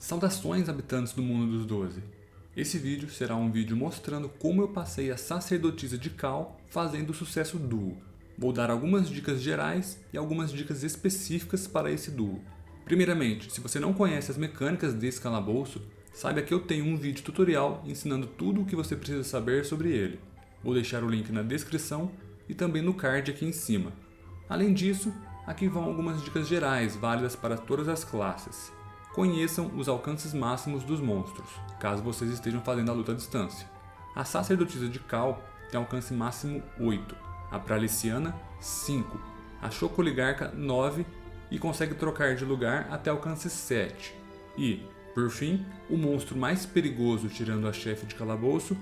Saudações, habitantes do mundo dos 12. Esse vídeo será um vídeo mostrando como eu passei a sacerdotisa de Cal fazendo o sucesso duo. Vou dar algumas dicas gerais e algumas dicas específicas para esse duo. Primeiramente, se você não conhece as mecânicas desse calabouço, saiba que eu tenho um vídeo tutorial ensinando tudo o que você precisa saber sobre ele. Vou deixar o link na descrição e também no card aqui em cima. Além disso, aqui vão algumas dicas gerais válidas para todas as classes. Conheçam os alcances máximos dos monstros, caso vocês estejam fazendo a luta à distância. A sacerdotisa de Cal tem alcance máximo 8, a Praliciana 5, a Chocoligarca 9 e consegue trocar de lugar até alcance 7. E, por fim, o monstro mais perigoso tirando a chefe de calabouço,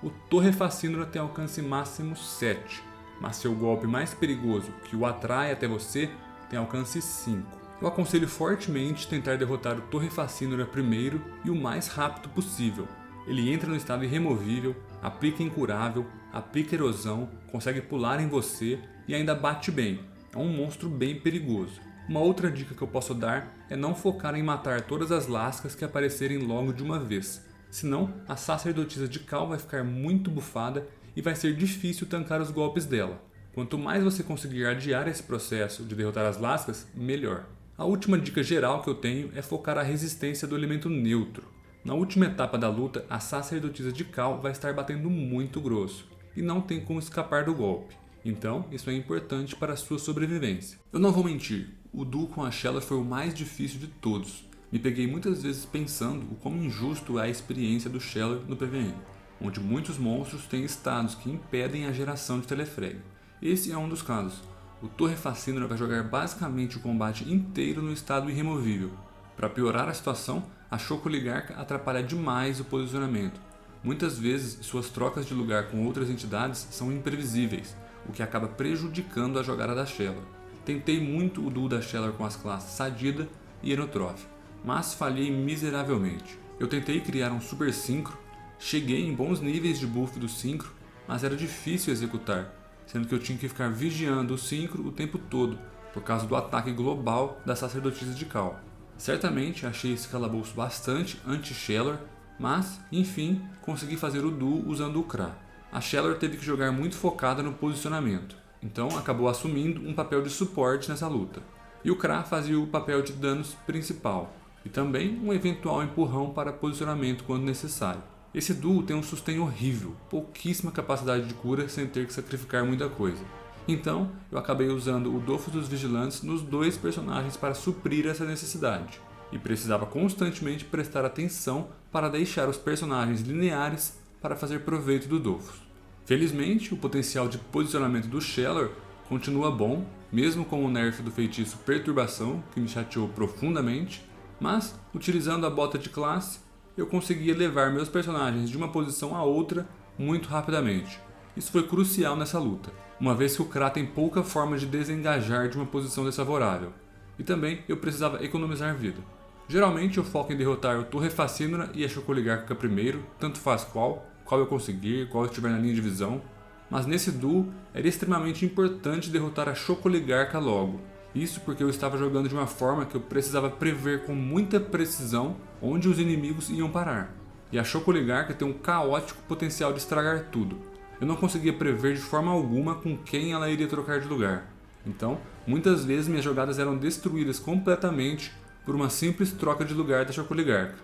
o Torrefacínora tem alcance máximo 7, mas seu golpe mais perigoso, que o atrai até você, tem alcance 5. Eu aconselho fortemente tentar derrotar o Torrefacínora primeiro e o mais rápido possível. Ele entra no estado irremovível, aplica incurável, aplica erosão, consegue pular em você e ainda bate bem. É um monstro bem perigoso. Uma outra dica que eu posso dar é não focar em matar todas as lascas que aparecerem logo de uma vez. Senão, a sacerdotisa de Cal vai ficar muito bufada e vai ser difícil tancar os golpes dela. Quanto mais você conseguir adiar esse processo de derrotar as lascas, melhor. A última dica geral que eu tenho é focar a resistência do elemento neutro. Na última etapa da luta, a sacerdotisa de Cal vai estar batendo muito grosso e não tem como escapar do golpe. Então, isso é importante para a sua sobrevivência. Eu não vou mentir, o duo com a Shella foi o mais difícil de todos. Me peguei muitas vezes pensando o quão injusto é a experiência do Shella no PvM, onde muitos monstros têm estados que impedem a geração de telefrag. Esse é um dos casos. O Torrefacínora vai jogar basicamente o combate inteiro no estado irremovível. Para piorar a situação, a Chocoligarca atrapalha demais o posicionamento. Muitas vezes, suas trocas de lugar com outras entidades são imprevisíveis, o que acaba prejudicando a jogada da Shella. Tentei muito o duo da Shella com as classes Sadida e Enotrof, mas falhei miseravelmente. Eu tentei criar um Super Synchro, cheguei em bons níveis de buff do Synchro, mas era difícil executar, sendo que eu tinha que ficar vigiando o Synchro o tempo todo, por causa do ataque global da sacerdotisa de Cal. Certamente achei esse calabouço bastante anti-Shellor, mas, enfim, consegui fazer o duo usando o Kra. A Shellor teve que jogar muito focada no posicionamento, então acabou assumindo um papel de suporte nessa luta. E o Kra fazia o papel de danos principal, e também um eventual empurrão para posicionamento quando necessário. Esse duo tem um sustain horrível, pouquíssima capacidade de cura sem ter que sacrificar muita coisa. Então, eu acabei usando o Dofus dos Vigilantes nos dois personagens para suprir essa necessidade. E precisava constantemente prestar atenção para deixar os personagens lineares para fazer proveito do Dofus. Felizmente, o potencial de posicionamento do Shellor continua bom, mesmo com o nerf do feitiço Perturbação, que me chateou profundamente, mas, utilizando a bota de classe, eu conseguia levar meus personagens de uma posição a outra muito rapidamente. Isso foi crucial nessa luta, uma vez que o Kra tem pouca forma de desengajar de uma posição desfavorável, e também eu precisava economizar vida. Geralmente eu foco em derrotar o Torrefacínora e a Chocoligarca primeiro, tanto faz qual eu conseguir, qual estiver na linha de visão, mas nesse duo era extremamente importante derrotar a Chocoligarca logo. Isso porque eu estava jogando de uma forma que eu precisava prever com muita precisão onde os inimigos iam parar. E a Chocoligarca tem um caótico potencial de estragar tudo. Eu não conseguia prever de forma alguma com quem ela iria trocar de lugar. Então, muitas vezes minhas jogadas eram destruídas completamente por uma simples troca de lugar da Chocoligarca.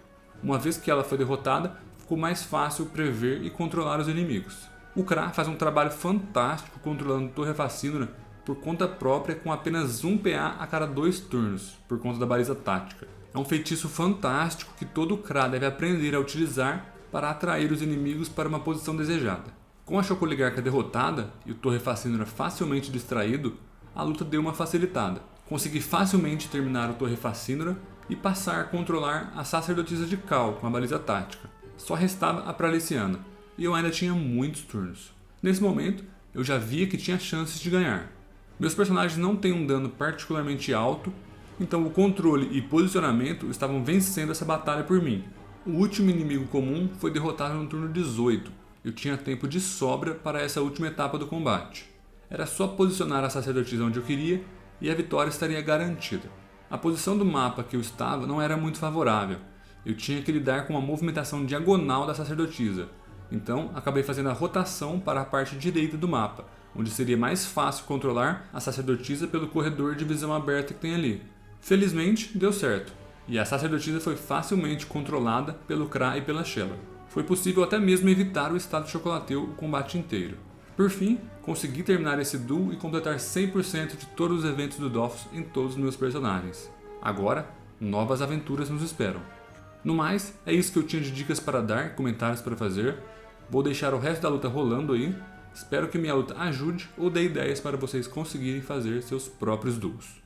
Uma vez que ela foi derrotada, ficou mais fácil prever e controlar os inimigos. O Kra faz um trabalho fantástico controlando o Torrefacínora por conta própria com apenas 1 PA a cada 2 turnos, por conta da baliza tática. É um feitiço fantástico que todo Kra deve aprender a utilizar para atrair os inimigos para uma posição desejada. Com a Chocoligarca derrotada e o Torrefacínora facilmente distraído, a luta deu uma facilitada. Consegui facilmente terminar o Torrefacínora e passar a controlar a sacerdotisa de Cal com a baliza tática. Só restava a Praliciana, e eu ainda tinha muitos turnos. Nesse momento, eu já via que tinha chances de ganhar. Meus personagens não têm um dano particularmente alto, então o controle e posicionamento estavam vencendo essa batalha por mim. O último inimigo comum foi derrotado no turno 18. Eu tinha tempo de sobra para essa última etapa do combate. Era só posicionar a sacerdotisa onde eu queria e a vitória estaria garantida. A posição do mapa que eu estava não era muito favorável, eu tinha que lidar com uma movimentação diagonal da sacerdotisa. Então, acabei fazendo a rotação para a parte direita do mapa, onde seria mais fácil controlar a sacerdotisa pelo corredor de visão aberta que tem ali. Felizmente, deu certo, e a sacerdotisa foi facilmente controlada pelo Kra e pela Shella. Foi possível até mesmo evitar o estado chocolateu o combate inteiro. Por fim, consegui terminar esse duo e completar 100% de todos os eventos do Dofus em todos os meus personagens. Agora, novas aventuras nos esperam. No mais, é isso que eu tinha de dicas para dar, comentários para fazer. Vou deixar o resto da luta rolando aí. Espero que minha luta ajude ou dê ideias para vocês conseguirem fazer seus próprios duos.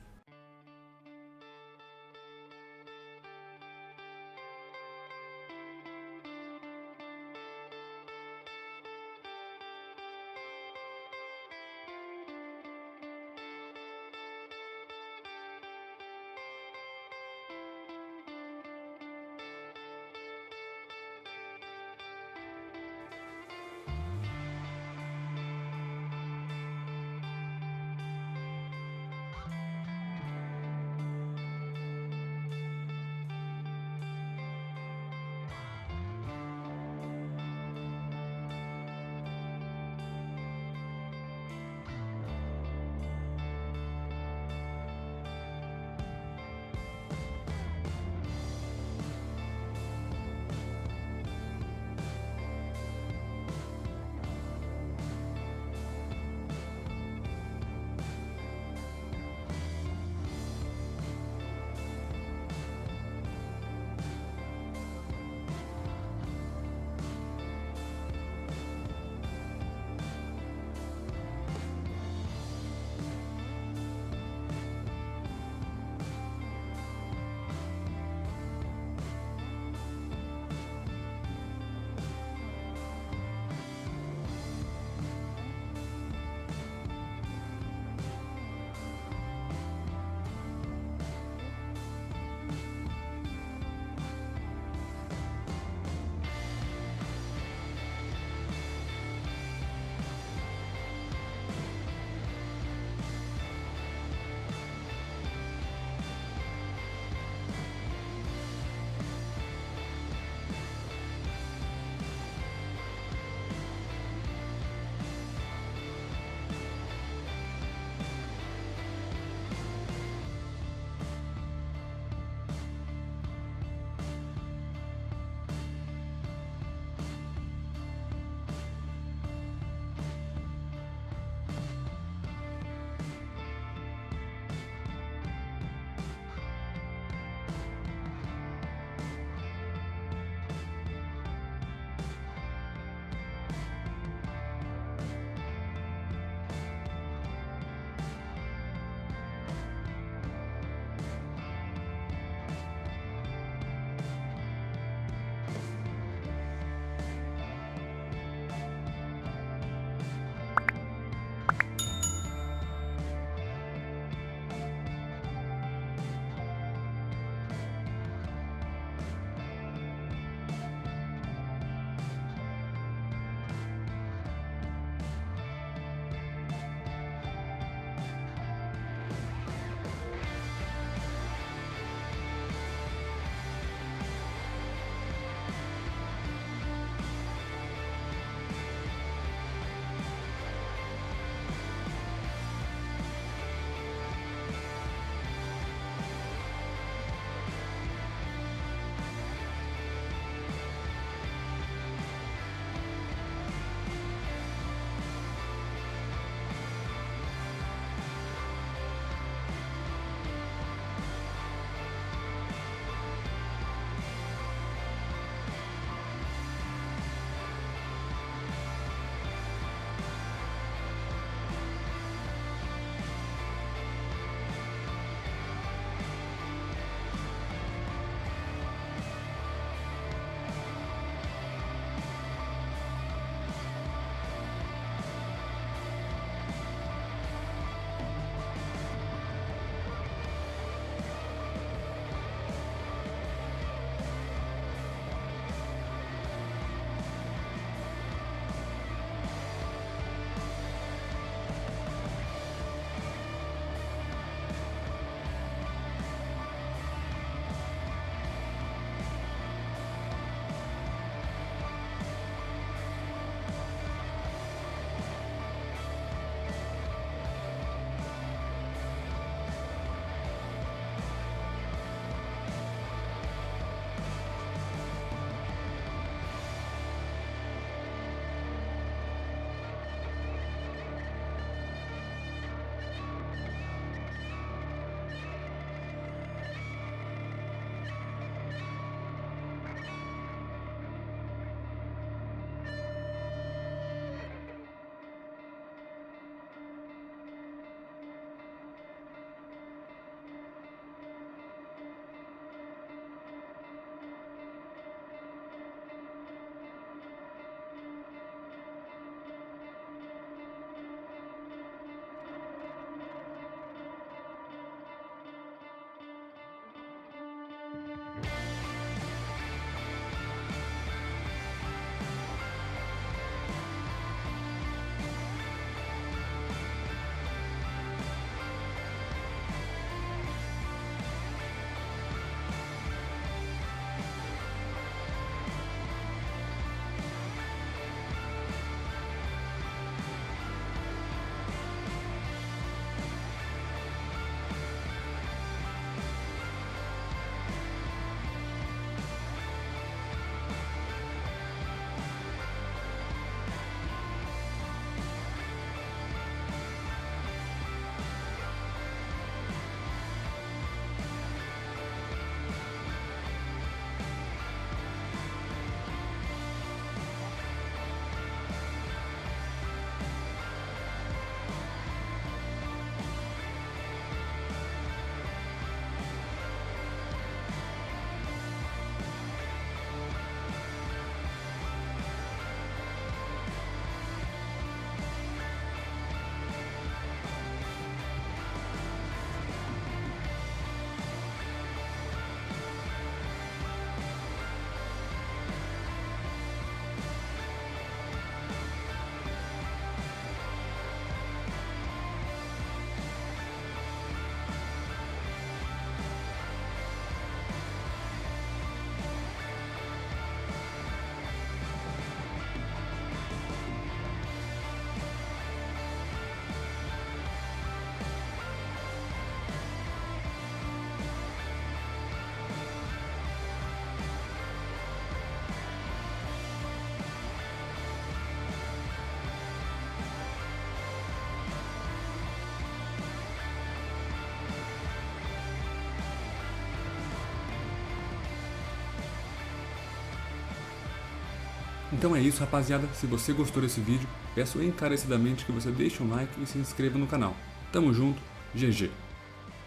Então é isso, rapaziada. Se você gostou desse vídeo, peço encarecidamente que você deixe um like e se inscreva no canal. Tamo junto, GG!